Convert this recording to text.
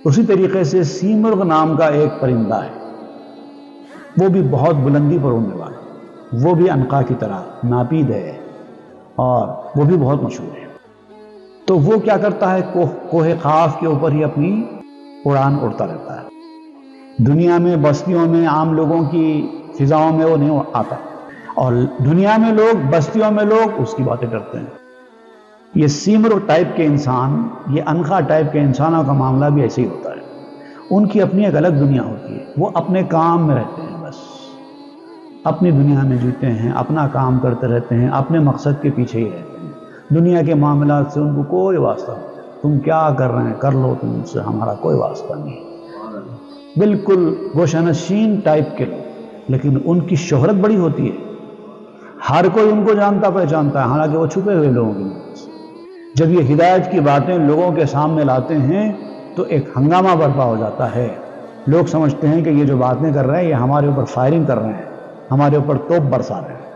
اسی طریقے سے سیمرغ نام کا ایک پرندہ ہے، وہ بھی بہت بلندی پر اڑنے والا، وہ بھی عنقا کی طرح ناپید ہے اور وہ بھی بہت مشہور ہے۔ تو وہ کیا کرتا ہے، کوہ قاف کے اوپر ہی اپنی اڑان اڑتا رہتا ہے، دنیا میں بستیوں میں عام لوگوں کی فضاؤں میں وہ نہیں آتا، اور دنیا میں لوگ، بستیوں میں لوگ اس کی باتیں کرتے ہیں۔ یہ سیمرغ ٹائپ کے انسان، یہ عنقا ٹائپ کے انسانوں کا معاملہ بھی ایسے ہی ہوتا ہے، ان کی اپنی ایک الگ دنیا ہوتی ہے، وہ اپنے کام میں رہتے ہیں، بس اپنی دنیا میں جیتے ہیں، اپنا کام کرتے رہتے ہیں، اپنے مقصد کے پیچھے ہی رہتے ہیں، دنیا کے معاملات سے ان کو کوئی واسطہ نہیں، تم کیا کر رہے ہیں کر لو، تم سے ہمارا کوئی واسطہ نہیں، بالکل گوشنشین ٹائپ کے لوگ، لیکن ان کی شہرت بڑی ہوتی ہے، ہر کوئی ان کو جانتا پہچانتا ہے، حالانکہ وہ چھپے ہوئے لوگوں کی۔ جب یہ ہدایت کی باتیں لوگوں کے سامنے لاتے ہیں تو ایک ہنگامہ برپا ہو جاتا ہے، لوگ سمجھتے ہیں کہ یہ جو باتیں کر رہے ہیں یہ ہمارے اوپر فائرنگ کر رہے ہیں، ہمارے اوپر توپ برسا رہے ہیں۔